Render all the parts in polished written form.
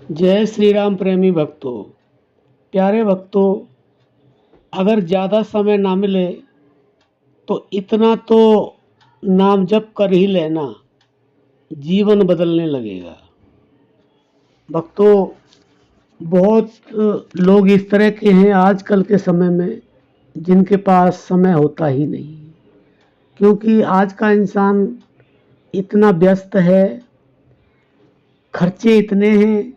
जय श्री राम प्रेमी भक्तों। प्यारे भक्तों, अगर ज़्यादा समय ना मिले तो इतना तो नाम जप कर ही लेना, जीवन बदलने लगेगा। भक्तों, बहुत लोग इस तरह के हैं आजकल के समय में जिनके पास समय होता ही नहीं, क्योंकि आज का इंसान इतना व्यस्त है, खर्चे इतने हैं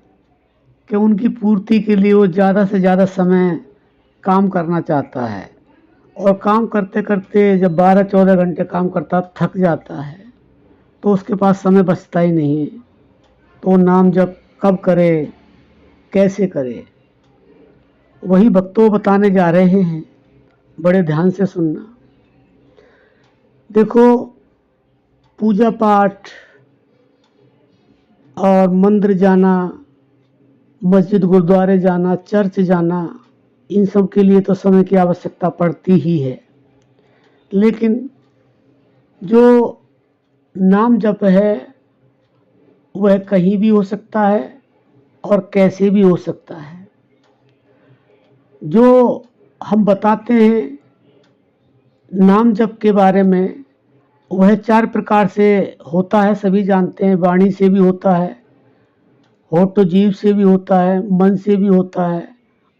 कि उनकी पूर्ति के लिए वो ज़्यादा से ज़्यादा समय काम करना चाहता है और काम करते करते जब 12-14 घंटे काम करता थक जाता है तो उसके पास समय बचता ही नहीं है। तो नाम जब कब करे, कैसे करे, वही भक्तों बताने जा रहे हैं। बड़े ध्यान से सुनना। देखो, पूजा पाठ और मंदिर जाना, मस्जिद गुरुद्वारे जाना, चर्च जाना, इन सब के लिए तो समय की आवश्यकता पड़ती ही है। लेकिन जो नाम जप है वह कहीं भी हो सकता है और कैसे भी हो सकता है। जो हम बताते हैं नाम जप के बारे में, वह 4 प्रकार से होता है, सभी जानते हैं। वाणी से भी होता है, होठ जीभ से भी होता है, मन से भी होता है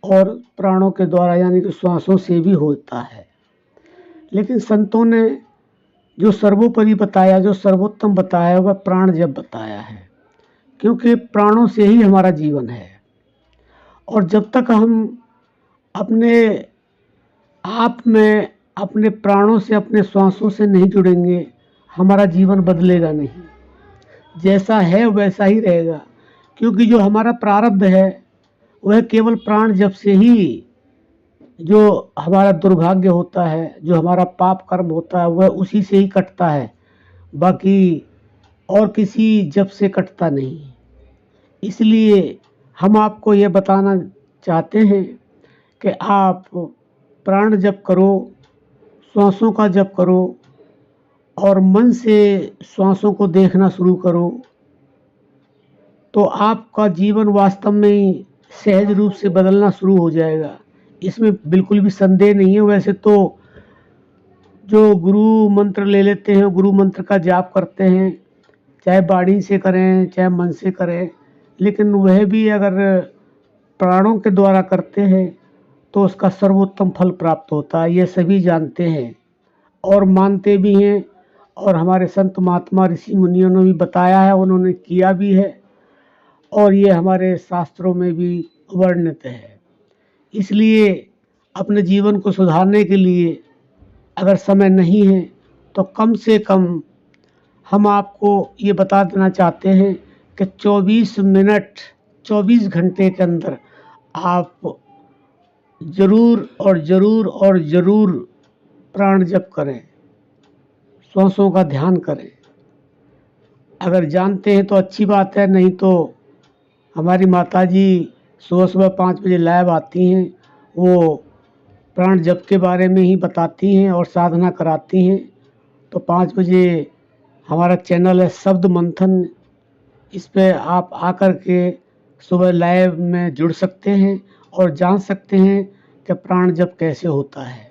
और प्राणों के द्वारा यानी कि श्वासों से भी होता है। लेकिन संतों ने जो सर्वोपरि बताया, जो सर्वोत्तम बताया, वह प्राण जप बताया है, क्योंकि प्राणों से ही हमारा जीवन है। और जब तक हम अपने आप में, अपने प्राणों से, अपने श्वासों से नहीं जुड़ेंगे, हमारा जीवन बदलेगा नहीं। जैसा है वैसा ही रहेगा, क्योंकि जो हमारा प्रारब्ध है वह केवल प्राण जप से ही, जो हमारा दुर्भाग्य होता है, जो हमारा पाप कर्म होता है, वह उसी से ही कटता है, बाकी और किसी जप से कटता नहीं। इसलिए हम आपको ये बताना चाहते हैं कि आप प्राण जप करो, श्वासों का जप करो और मन से श्वासों को देखना शुरू करो, तो आपका जीवन वास्तव में ही सहज रूप से बदलना शुरू हो जाएगा। इसमें बिल्कुल भी संदेह नहीं है। वैसे तो जो गुरु मंत्र ले लेते हैं, गुरु मंत्र का जाप करते हैं, चाहे वाणी से करें चाहे मन से करें, लेकिन वह भी अगर प्राणों के द्वारा करते हैं तो उसका सर्वोत्तम फल प्राप्त होता है। ये सभी जानते हैं और मानते भी हैं, और हमारे संत महात्मा ऋषि मुनियों ने भी बताया है, उन्होंने किया भी है, और ये हमारे शास्त्रों में भी वर्णित है। इसलिए अपने जीवन को सुधारने के लिए अगर समय नहीं है तो कम से कम हम आपको ये बता देना चाहते हैं कि 24 मिनट, 24 घंटे के अंदर आप ज़रूर और ज़रूर और ज़रूर प्राण जप करें, श्वासों का ध्यान करें। अगर जानते हैं तो अच्छी बात है, नहीं तो हमारी माताजी सुबह सुबह 5 बजे लाइव आती हैं, वो प्राण जप के बारे में ही बताती हैं और साधना कराती हैं। तो 5 बजे हमारा चैनल है शब्द मंथन, इस पे आप आकर के सुबह लाइव में जुड़ सकते हैं और जान सकते हैं कि प्राण जप कैसे होता है,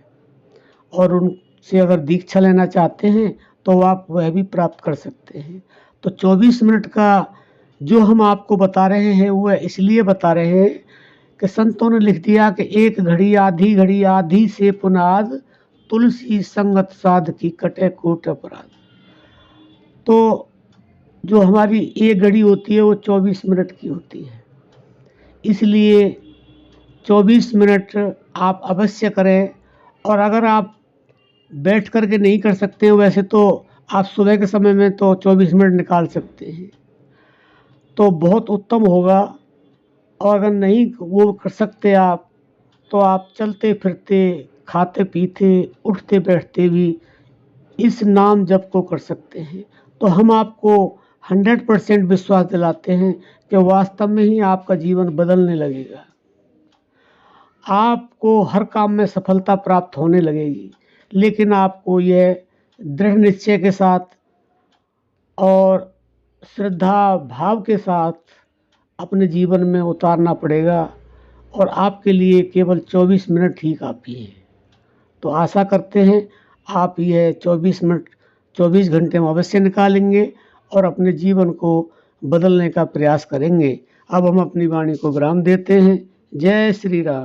और उनसे अगर दीक्षा लेना चाहते हैं तो आप वह भी प्राप्त कर सकते हैं। तो 24 मिनट का जो हम आपको बता रहे हैं वह इसलिए बता रहे हैं कि संतों ने लिख दिया कि एक घड़ी आधी से पुनाद, तुलसी संगत साध की कटे कोट अपराध। तो जो हमारी एक घड़ी होती है वो 24 मिनट की होती है, इसलिए 24 मिनट आप अवश्य करें। और अगर आप बैठ कर के नहीं कर सकते हैं, वैसे तो आप सुबह के समय में तो 24 मिनट निकाल सकते हैं, तो बहुत उत्तम होगा। और अगर नहीं वो कर सकते आप, तो आप चलते फिरते, खाते पीते, उठते बैठते भी इस नाम जप को कर सकते हैं। तो हम आपको 100% विश्वास दिलाते हैं कि वास्तव में ही आपका जीवन बदलने लगेगा, आपको हर काम में सफलता प्राप्त होने लगेगी। लेकिन आपको यह दृढ़ निश्चय के साथ और श्रद्धा भाव के साथ अपने जीवन में उतारना पड़ेगा और आपके लिए केवल 24 मिनट ही काफ़ी है। तो आशा करते हैं आप यह 24 मिनट 24 घंटे में अवश्य निकालेंगे और अपने जीवन को बदलने का प्रयास करेंगे। अब हम अपनी वाणी को विराम देते हैं। जय श्री राम।